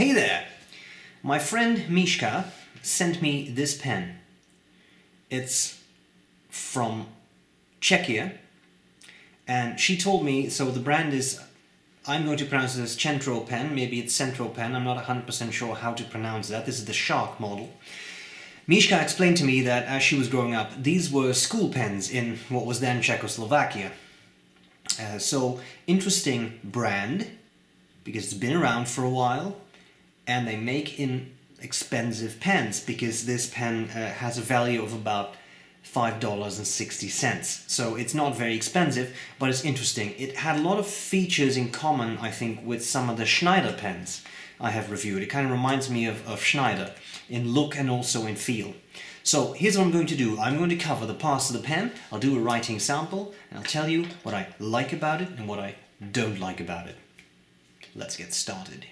Hey there! My friend Mishka sent me this pen. It's from Czechia, and she told me, so the brand is, I'm going to pronounce it as Centropen, maybe it's Centropen, I'm not 100% sure how to pronounce that. This is the shark model. Mishka explained to me that as she was growing up, these were school pens in what was then Czechoslovakia. So, interesting brand, because it's been around for a while, and they make inexpensive pens, because this pen has a value of about $5.60. So it's not very expensive, but it's interesting. It had a lot of features in common, I think, with some of the Schneider pens I have reviewed. It kind of reminds me of Schneider in look and also in feel. So here's what I'm going to do. I'm going to cover the parts of the pen, I'll do a writing sample, and I'll tell you what I like about it and what I don't like about it. Let's get started.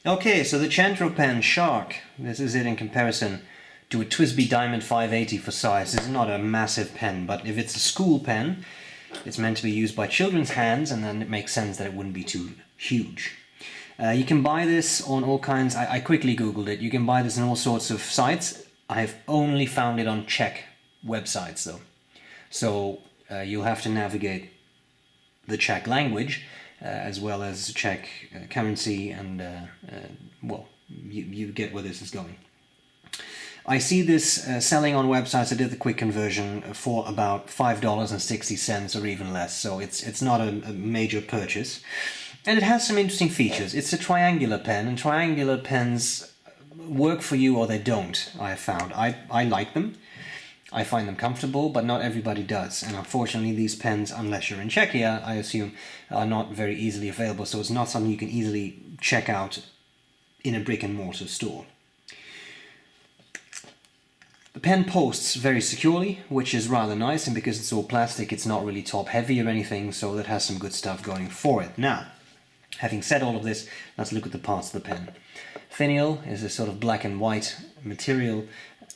Okay, so the Centropen Shark, this is it in comparison to a TWSBI Diamond 580 for size. This is not a massive pen, but if it's a school pen, it's meant to be used by children's hands, and then it makes sense that it wouldn't be too huge. You can buy this on all kinds, I quickly googled it, you can buy this on all sorts of sites. I've only found it on Czech websites though. So you'll have to navigate the Czech language as well as Czech currency, and well, you get where this is going. I see this selling on websites. I did the quick conversion for about $5.60 or even less, so it's not a major purchase. And it has some interesting features. It's a triangular pen, and triangular pens work for you or they don't, I have found. I like them. I find them comfortable, but not everybody does. And unfortunately, these pens, unless you're in Czechia, I assume, are not very easily available, so it's not something you can easily check out in a brick and mortar store. The pen posts very securely, which is rather nice, and because it's all plastic, it's not really top heavy or anything, so that has some good stuff going for it. Now, having said all of this, let's look at the parts of the pen. Finial is a sort of black and white material.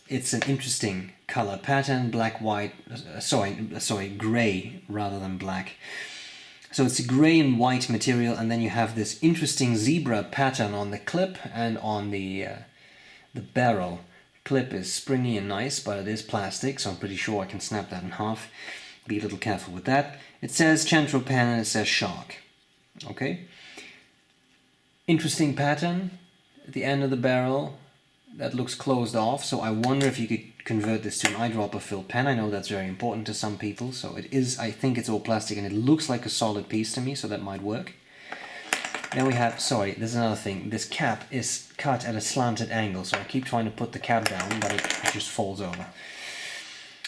It's an interesting color pattern, gray rather than black. So it's a gray and white material, and then you have this interesting zebra pattern on the clip and on the barrel. Clip is springy and nice, but it is plastic, so I'm pretty sure I can snap that in half. Be a little careful with that. It says Centropen and it says shark. Okay. Interesting pattern at the end of the barrel that looks closed off, so I wonder if you could convert this to an eyedropper fill pen. I know that's very important to some people, so it is. I think it's all plastic and it looks like a solid piece to me, so that might work. Then we have, sorry, there's another thing. This cap is cut at a slanted angle, so I keep trying to put the cap down, but it just falls over.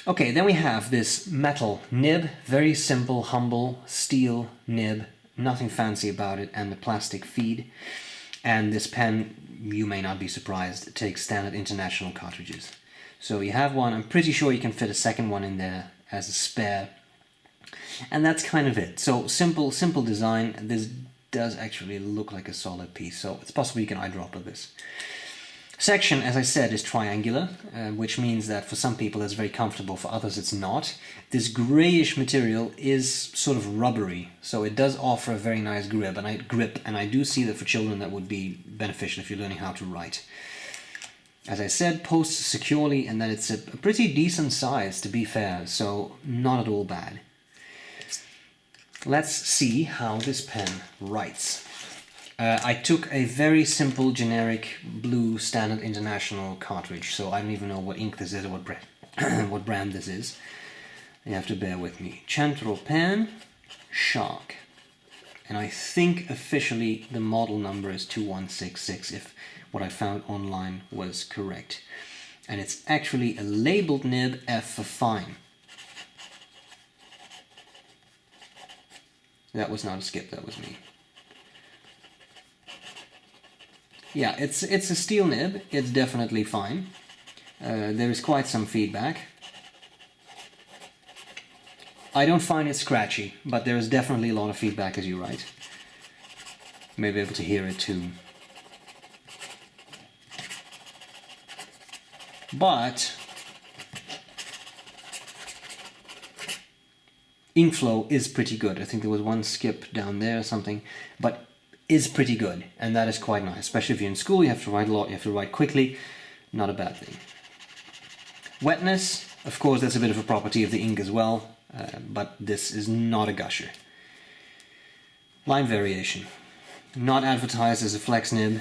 Okay, then we have this metal nib, very simple, humble steel nib, nothing fancy about it, and the plastic feed. And this pen, you may not be surprised, it takes standard international cartridges. So you have one, I'm pretty sure you can fit a second one in there as a spare. And that's kind of it. So simple design. This does actually look like a solid piece, so it's possible you can eyedropper this. Section, as I said, is triangular, which means that for some people it's very comfortable, for others it's not. This grayish material is sort of rubbery, so it does offer a very nice grip, and I do see that for children that would be beneficial if you're learning how to write. As I said, posts securely, and then it's a pretty decent size, to be fair, so not at all bad. Let's see how this pen writes. I took a very simple, generic, blue, standard international cartridge, so I don't even know what ink this is or what brand this is. You have to bear with me. Centropen Shark. And I think officially the model number is 2166, if what I found online was correct. And it's actually a labeled nib, F for fine. That was not a skip, that was me. Yeah, it's a steel nib, it's definitely fine. There is quite some feedback. I don't find it scratchy, but there is definitely a lot of feedback as you write. You may be able to hear it too. But ink flow is pretty good. I think there was one skip down there or something, but is pretty good, and that is quite nice. Especially if you're in school, you have to write a lot, you have to write quickly. Not a bad thing. Wetness, of course, that's a bit of a property of the ink as well, but this is not a gusher. Line variation. Not advertised as a flex nib,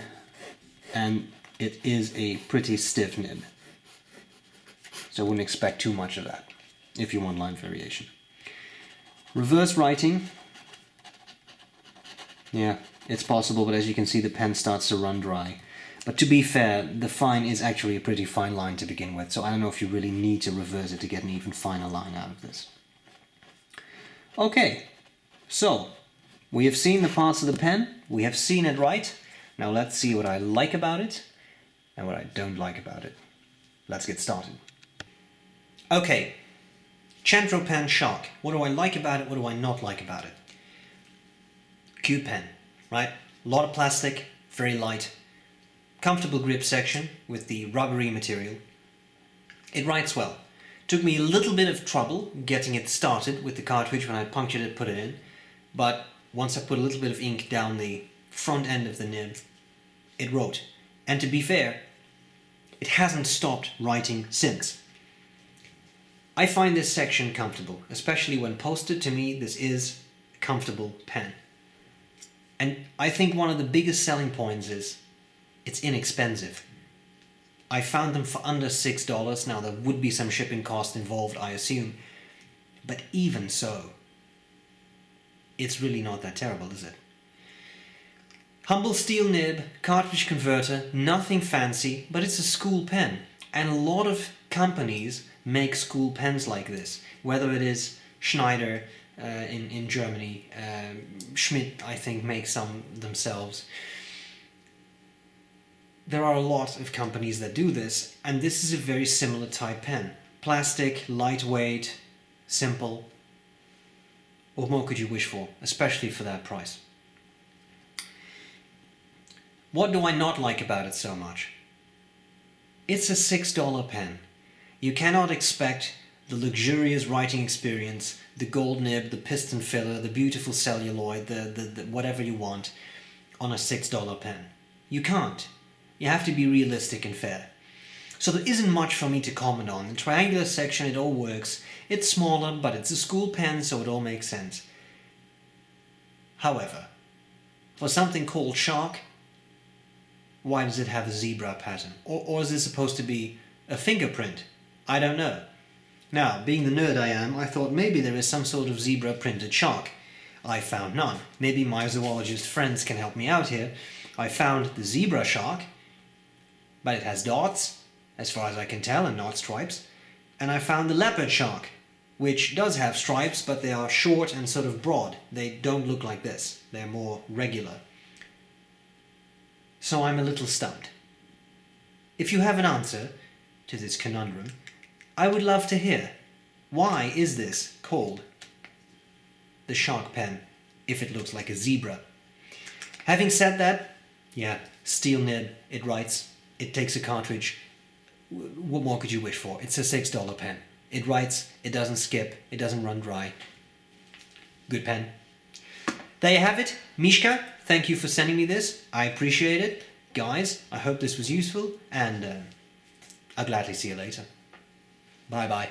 and it is a pretty stiff nib. So I wouldn't expect too much of that if you want line variation. Reverse writing. Yeah, it's possible, but as you can see, the pen starts to run dry. But to be fair, the fine is actually a pretty fine line to begin with, so I don't know if you really need to reverse it to get an even finer line out of this. Okay, so we have seen the parts of the pen, we have seen it write. Now let's see what I like about it and what I don't like about it. Let's get started. Okay, Centropen Shark. What do I like about it? What do I not like about it? Cute pen, right? A lot of plastic, very light. Comfortable grip section with the rubbery material. It writes well. Took me a little bit of trouble getting it started with the cartridge when I punctured it, put it in. But once I put a little bit of ink down the front end of the nib, it wrote. And to be fair, it hasn't stopped writing since. I find this section comfortable, especially when posted. To me, this is a comfortable pen. And I think one of the biggest selling points is it's inexpensive. I found them for under $6. Now there would be some shipping cost involved, I assume. But even so, it's really not that terrible, is it? Humble steel nib, cartridge converter, nothing fancy, but it's a school pen. And a lot of companies make school pens like this. Whether it is Schneider in Germany, Schmidt I think makes some themselves. There are a lot of companies that do this, and this is a very similar type pen. Plastic, lightweight, simple. What more could you wish for, especially for that price? What do I not like about it so much? It's a $6 pen. You cannot expect the luxurious writing experience, the gold nib, the piston filler, the beautiful celluloid, the whatever you want on a $6 pen. You can't. You have to be realistic and fair. So there isn't much for me to comment on. The triangular section, it all works. It's smaller, but it's a school pen, so it all makes sense. However, for something called Shark, why does it have a zebra pattern? Or is this supposed to be a fingerprint? I don't know. Now, being the nerd I am, I thought maybe there is some sort of zebra printed shark. I found none. Maybe my zoologist friends can help me out here. I found the zebra shark, but it has dots, as far as I can tell, and not stripes. And I found the leopard shark, which does have stripes, but they are short and sort of broad. They don't look like this. They're more regular. So I'm a little stumped. If you have an answer to this conundrum, I would love to hear. Why is this called the shark pen if it looks like a zebra? Having said that, yeah, steel nib, it writes, it takes a cartridge. What more could you wish for? It's a $6 pen. It writes, it doesn't skip, it doesn't run dry. Good pen. There you have it. Mishka, thank you for sending me this. I appreciate it. Guys, I hope this was useful, and I'll gladly see you later. Bye bye.